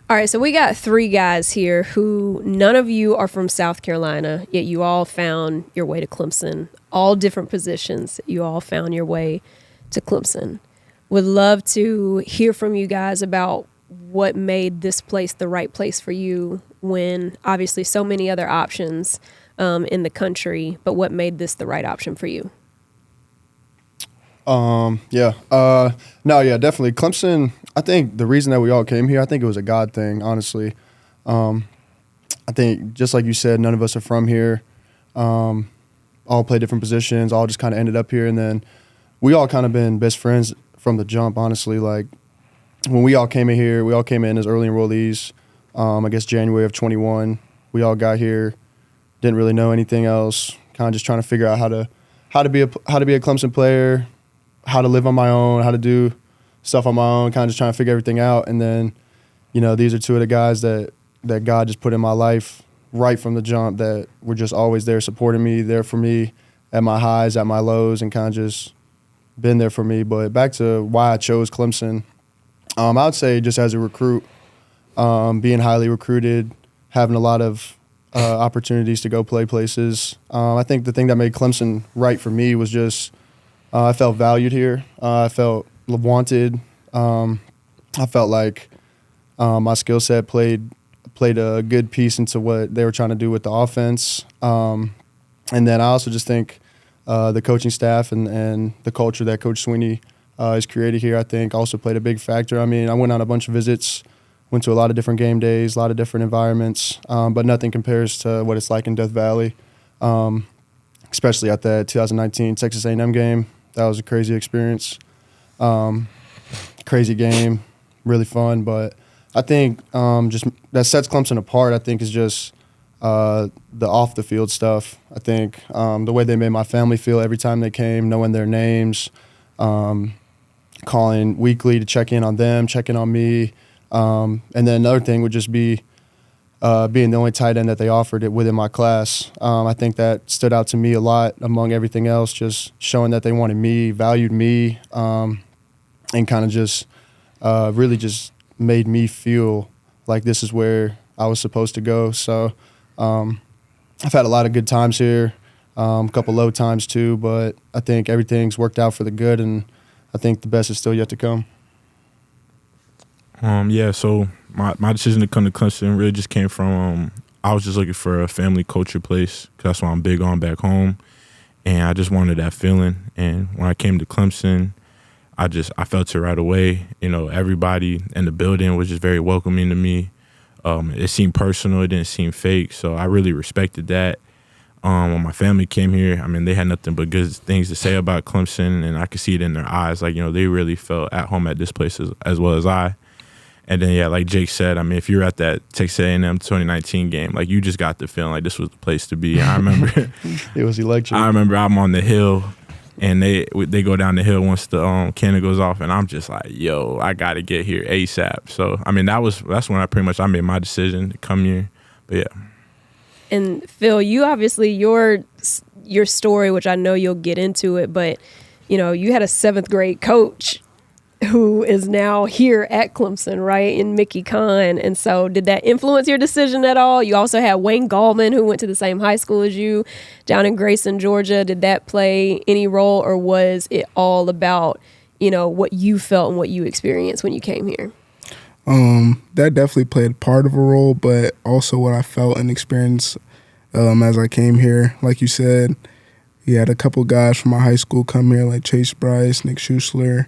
All right, so we got three guys here who none of you are from South Carolina, yet you all found your way to Clemson. All different positions, you all found your way to Clemson. Would love to hear from you guys about what made this place the right place for you when obviously so many other options in the country, but what made this the right option for you? Definitely. Clemson, I think the reason that we all came here, I think it was a God thing, honestly. I think just like you said, none of us are from here. All play different positions, all just kind of ended up here. And then we all kind of been best friends from the jump, honestly. Like when we all came in here, we all came in as early enrollees, I guess January of 21. We all got here, didn't really know anything else, kind of just trying to figure out how to be a Clemson player, how to live on my own, how to do stuff on my own, kind of just trying to figure everything out. And then, these are two of the guys that God just put in my life right from the jump that were just always there supporting me, there for me at my highs, at my lows, and kind of just been there for me. But back to why I chose Clemson, I would say just as a recruit, being highly recruited, having a lot of opportunities to go play places. I think the thing that made Clemson right for me was just I felt valued here. I felt wanted. I felt like my skill set played a good piece into what they were trying to do with the offense. And then I also just think the coaching staff and the culture that Coach Sweeney has created here, I think, also played a big factor. I mean, I went on a bunch of visits, went to a lot of different game days, a lot of different environments, but nothing compares to what it's like in Death Valley, especially at that 2019 Texas A&M game. That was a crazy experience, crazy game, really fun. But I think just that sets Clemson apart, I think, is just the off-the-field stuff. I think the way they made my family feel every time they came, knowing their names, calling weekly to check in on them, check in on me. And then another thing would just be being the only tight end that they offered it within my class. I think that stood out to me a lot among everything else, just showing that they wanted me, valued me, and kind of just really just made me feel like this is where I was supposed to go. So I've had a lot of good times here, a couple low times too, but I think everything's worked out for the good, and I think the best is still yet to come. So my decision to come to Clemson really just came from I was just looking for a family culture place, 'cause that's what I'm big on back home, and I just wanted that feeling. And when I came to Clemson, I felt it right away. Everybody in the building was just very welcoming to me. It seemed personal, it didn't seem fake, so I really respected that. When my family came here, I mean, they had nothing but good things to say about Clemson, and I could see it in their eyes. Like, they really felt at home at this place as well as I. And then, yeah, like Jake said, I mean, if you're at that Texas A&M 2019 game, like, you just got the feeling like this was the place to be. I remember it was electric. I remember I'm on the hill, and they go down the hill once the cannon goes off, and I'm just like, yo, I got to get here ASAP. So, I mean, that's when I made my decision to come here. But yeah. And Phil, you obviously your story, which I know you'll get into it, but you had a 7th grade coach who is now here at Clemson, right, in Mickey Kahn. And so did that influence your decision at all? You also had Wayne Gallman, who went to the same high school as you down in Grayson, Georgia. Did that play any role, or was it all about, what you felt and what you experienced when you came here? That definitely played part of a role, but also what I felt and experienced as I came here. Like you said, you had a couple guys from my high school come here, like Chase Bryce, Nick Schuessler.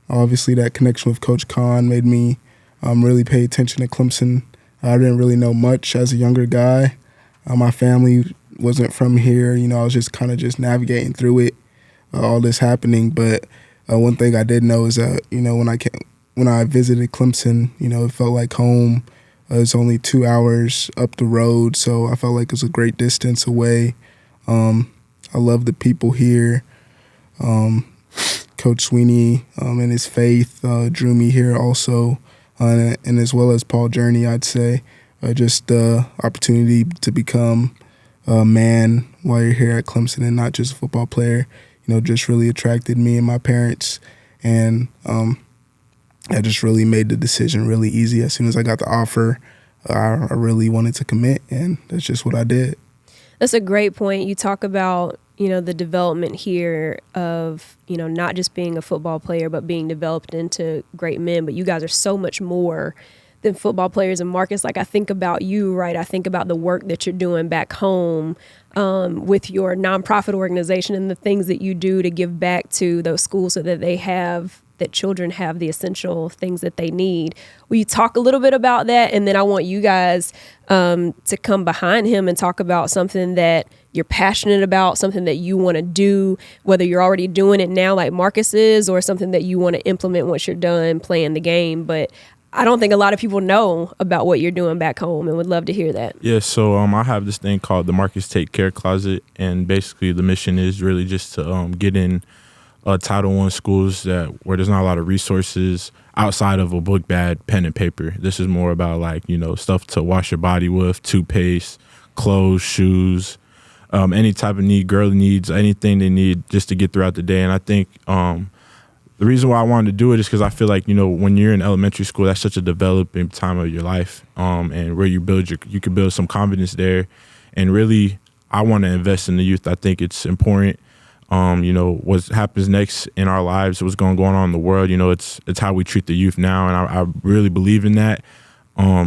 Obviously, that connection with Coach Kahn made me really pay attention to Clemson. I didn't really know much as a younger guy. My family wasn't from here. I was just kind of just navigating through it, all this happening. But one thing I did know is that, when I visited Clemson, it felt like home. It's only 2 hours up the road, so I felt like it was a great distance away. I love the people here. Coach Sweeney and his faith drew me here also, and as well as Paul Journey, I'd say. Just the opportunity to become a man while you're here at Clemson and not just a football player, just really attracted me and my parents. And that just really made the decision really easy. As soon as I got the offer, I really wanted to commit, and that's just what I did. That's a great point. You talk about, the development here of, not just being a football player, but being developed into great men. But you guys are so much more than football players. And Marcus, like, I think about you, right? I think about the work that you're doing back home with your nonprofit organization and the things that you do to give back to those schools so that children have the essential things that they need. Will you talk a little bit about that? And then I want you guys to come behind him and talk about something that you're passionate about, something that you want to do, whether you're already doing it now like Marcus is, or something that you want to implement once you're done playing the game. But I don't think a lot of people know about what you're doing back home, and would love to hear that. Yeah, so I have this thing called the Marcus Take Care Closet, and basically the mission is really just to get in Title I schools where there's not a lot of resources outside of a book bag, pen, and paper. This is more about stuff to wash your body with, toothpaste, clothes, shoes, any type of need, girl needs, anything they need just to get throughout the day. And I think the reason why I wanted to do it is because I feel like, when you're in elementary school, that's such a developing time of your life, and where you can build some confidence there. And really, I want to invest in the youth. I think it's important. What happens next in our lives, what's going on in the world, it's how we treat the youth now. And I really believe in that.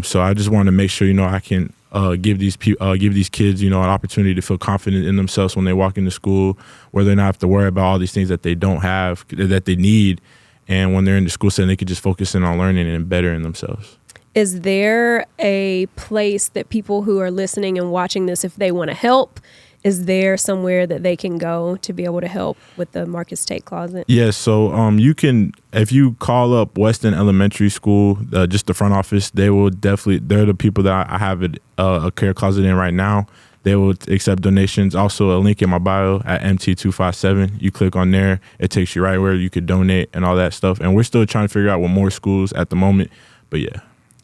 So I just want to make sure, I can give these kids, an opportunity to feel confident in themselves when they walk into school, where they not have to worry about all these things that they don't have, that they need. And when they're in the school setting, they can just focus in on learning and bettering themselves. Is there a place that people who are listening and watching this, if they want to help, is there somewhere that they can go to be able to help with the Marcus Take Closet? Yeah, so you can, if you call up Weston Elementary School, just the front office, they're the people that I have a care closet in right now. They will accept donations. Also, a link in my bio at MT257. You click on there, it takes you right where you could donate and all that stuff. And we're still trying to figure out what more schools at the moment, but yeah.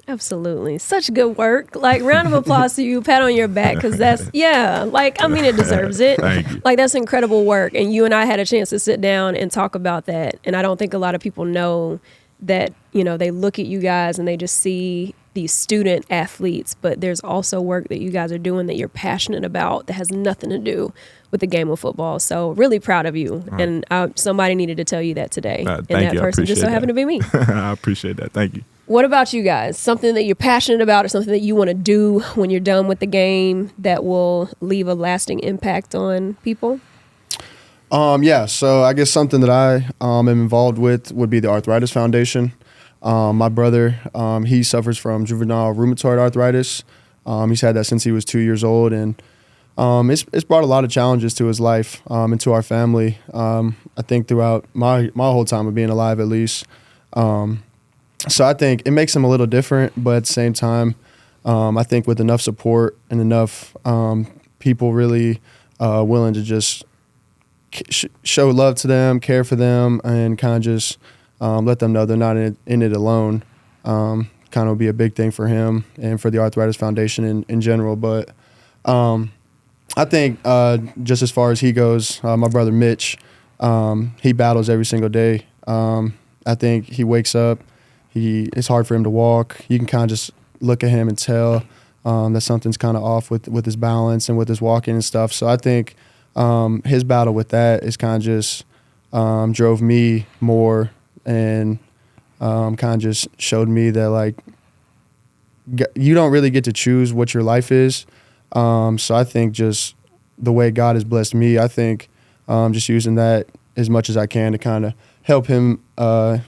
Absolutely. Such good work. Like, round of applause to you, pat on your back, because it deserves it. Thank you. Like, that's incredible work. And you and I had a chance to sit down and talk about that. And I don't think a lot of people know that, they look at you guys and they just see these student athletes, but there's also work that you guys are doing that you're passionate about that has nothing to do with the game of football. So really proud of you. Right. And somebody needed to tell you that today. And that person just so happened to be me. I appreciate that. Thank you. What about you guys? Something that you're passionate about or something that you want to do when you're done with the game that will leave a lasting impact on people? So I guess something that I am involved with would be the Arthritis Foundation. My brother, he suffers from juvenile rheumatoid arthritis. He's had that since he was 2 years old, and it's brought a lot of challenges to his life and to our family. I think throughout my whole time of being alive, at least. So I think it makes him a little different, but at the same time, I think with enough support and enough people really willing to just show love to them, care for them, and kind of just let them know they're not in it alone, kind of be a big thing for him and for the Arthritis Foundation in general. But I think just as far as he goes, my brother Mitch, he battles every single day. I think he wakes up. It's hard for him to walk. You can kind of just look at him and tell that something's kind of off with his balance and with his walking and stuff. So I think his battle with that is kind of just drove me more and kind of just showed me that, like, you don't really get to choose what your life is. So I think just the way God has blessed me, I think just using that as much as I can to kind of help him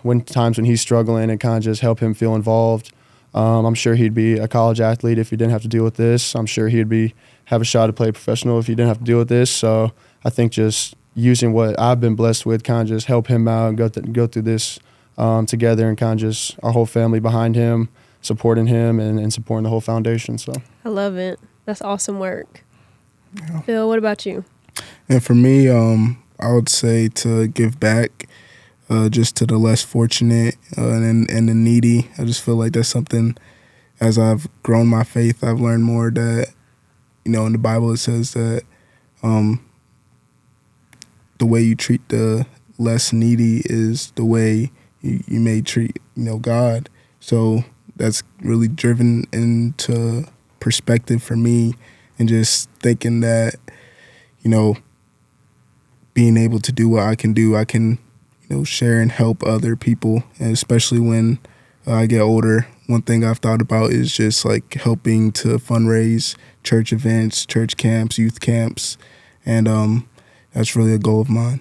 when he's struggling and kind of just help him feel involved. I'm sure he'd be a college athlete if he didn't have to deal with this. I'm sure he'd have a shot to play professional if he didn't have to deal with this. So I think just using what I've been blessed with, kind of just help him out and go through this together, and kind of just our whole family behind him, supporting him and supporting the whole foundation. So I love it. That's awesome work. Yeah. Phil, what about you? And for me, I would say to give back just to the less fortunate and the needy. I just feel like that's something, as I've grown my faith, I've learned more that, in the Bible it says that the way you treat the less needy is the way, you may treat, God. So that's really driven into perspective for me, and just thinking that, being able to do what I can, share and help other people. And especially when I get older, one thing I've thought about is just like helping to fundraise church events, church camps, youth camps. And that's really a goal of mine.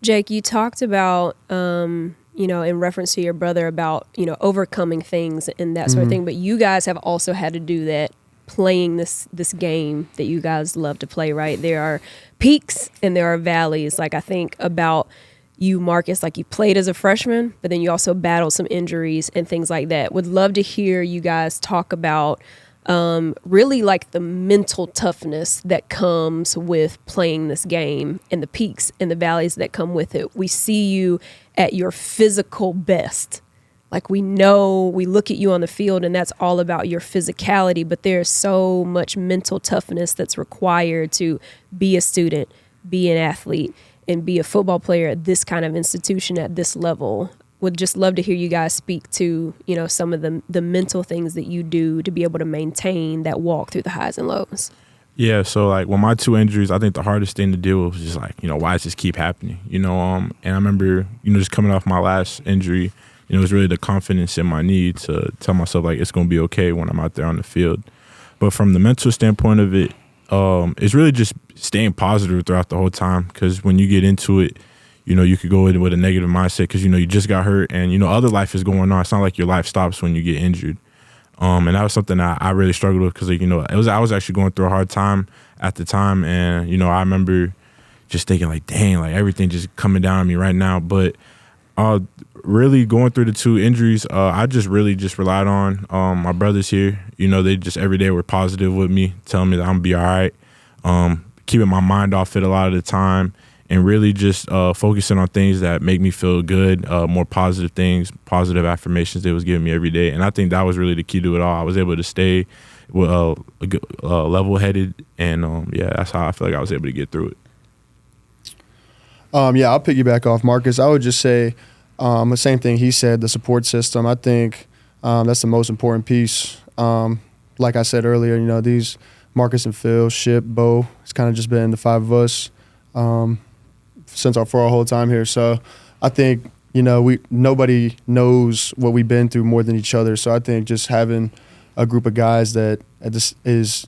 Jake, you talked about, in reference to your brother about, overcoming things and that sort of thing. But you guys have also had to do that playing this game that you guys love to play, right? There are peaks and there are valleys. Like I think about you, Marcus, like you played as a freshman, but then you also battled some injuries and things like that. Would love to hear you guys talk about really like the mental toughness that comes with playing this game and the peaks and the valleys that come with it. We see you at your physical best. Like we know, we look at you on the field and that's all about your physicality, but there's so much mental toughness that's required to be a student, be an athlete, and be a football player at this kind of institution at this level. Would just love to hear you guys speak to, some of the mental things that you do to be able to maintain that walk through the highs and lows. Yeah, so like with my 2 injuries, I think the hardest thing to deal with was just like, why does this keep happening? And I remember, just coming off my last injury, it was really the confidence in my knee to tell myself like it's going to be okay when I'm out there on the field. But from the mental standpoint of it, it's really just staying positive throughout the whole time, because when you get into it, you could go in with a negative mindset because, you just got hurt and, other life is going on. It's not like your life stops when you get injured. And that was something I really struggled with because, I was actually going through a hard time at the time. And, I remember just thinking like, dang, like everything just coming down on me right now. But really going through the 2 injuries, I just really just relied on my brothers here. They just every day were positive with me, telling me that I'm going to be all right, keeping my mind off it a lot of the time, and really just focusing on things that make me feel good, more positive things, positive affirmations they was giving me every day. And I think that was really the key to it all. I was able to stay level-headed, and that's how I feel like I was able to get through it. I'll piggyback off Marcus. I would just say the same thing he said, the support system. I think that's the most important piece. Like I said earlier, these Marcus and Phil, Ship, Bo, it's kind of just been the 5 of us for our whole time here. So I think, nobody knows what we've been through more than each other. So I think just having a group of guys that is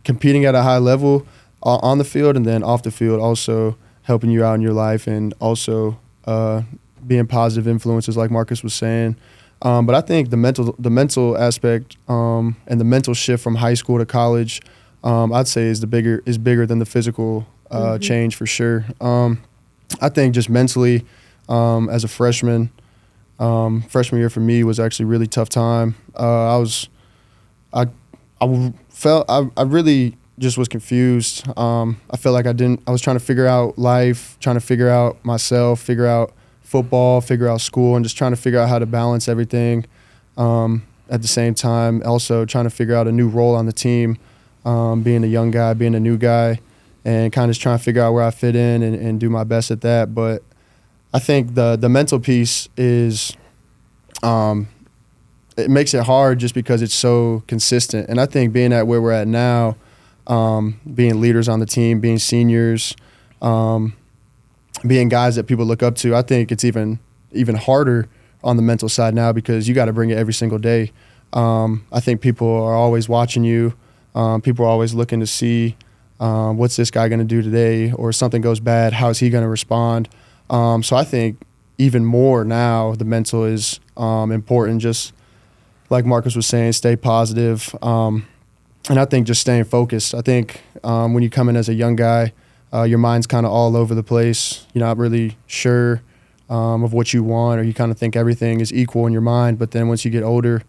competing at a high level on the field and then off the field also helping you out in your life, and also being positive influences like Marcus was saying. But I think the mental aspect and the mental shift from high school to college, I'd say is bigger than the physical change for sure. I think just mentally, as a freshman year for me was actually a really tough time. I really just was confused. I felt like I was trying to figure out life, trying to figure out myself, figure out football, figure out school, and just trying to figure out how to balance everything at the same time. Also trying to figure out a new role on the team, being a young guy, being a new guy, and kind of just trying to figure out where I fit in and do my best at that. But I think the mental piece is it makes it hard just because it's so consistent. And I think being at where we're at now, being leaders on the team, being seniors, being guys that people look up to, I think it's even harder on the mental side now because you got to bring it every single day. I think people are always watching you. People are always looking to see what's this guy going to do today, or something goes bad, how is he going to respond? So I think even more now the mental is important, just like Marcus was saying, stay positive. And I think just staying focused. I think when you come in as a young guy, your mind's kind of all over the place. You're not really sure of what you want, or you kind of think everything is equal in your mind. But then once you get older,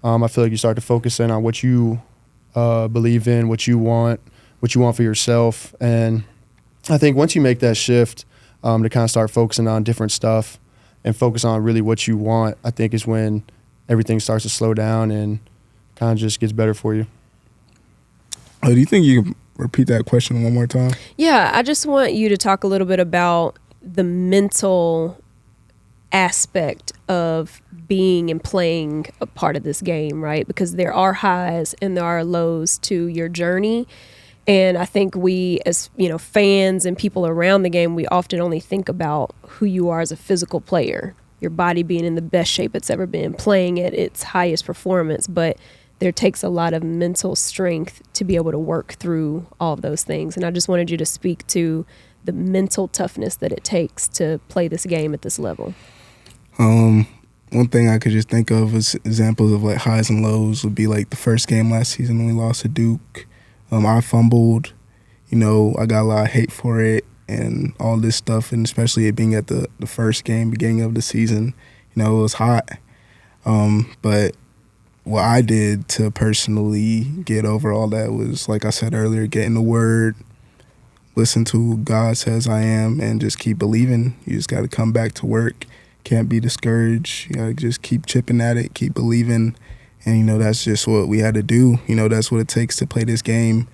I feel like you start to focus in on what you believe in, what you want for yourself. And I think once you make that shift to kind of start focusing on different stuff and focus on really what you want, I think is when everything starts to slow down and kind of just gets better for you. Do you think you can repeat that question one more time? Yeah, I just want you to talk a little bit about the mental aspect of being and playing a part of this game, right? Because there are highs and there are lows to your journey. And I think we, as fans and people around the game, we often only think about who you are as a physical player, your body being in the best shape it's ever been, playing at its highest performance. But there takes a lot of mental strength to be able to work through all of those things. And I just wanted you to speak to the mental toughness that it takes to play this game at this level. One thing I could just think of as examples of like highs and lows would be like the first game last season when we lost to Duke. I fumbled, I got a lot of hate for it and all this stuff, and especially it being at the first game, beginning of the season, it was hot. But what I did to personally get over all that was, like I said earlier, get in the Word, listen to who God says I am, and just keep believing. You just got to come back to work. Can't be discouraged. You got to just keep chipping at it, keep believing. And, that's just what we had to do. That's what it takes to play this game.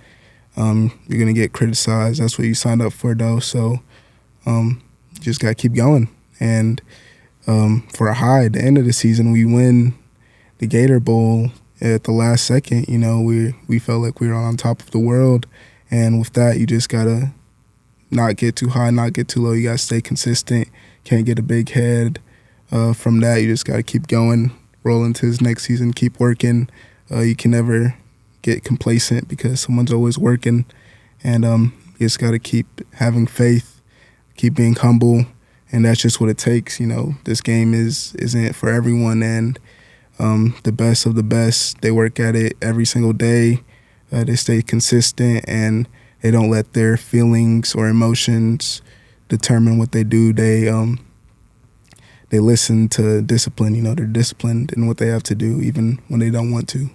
You're going to get criticized. That's what you signed up for, though. So just got to keep going. And for a high, at the end of the season, we win the Gator Bowl at the last second. We felt like we were on top of the world. And with that, you just got to not get too high, not get too low. You got to stay consistent. Can't get a big head. From that, you just got to keep going, roll into his next season, keep working. You can never get complacent because someone's always working. And you just got to keep having faith, keep being humble. And that's just what it takes. This game isn't for everyone. And the best of the best, they work at it every single day. They stay consistent and they don't let their feelings or emotions determine what they do. They listen to discipline. They're disciplined in what they have to do, even when they don't want to.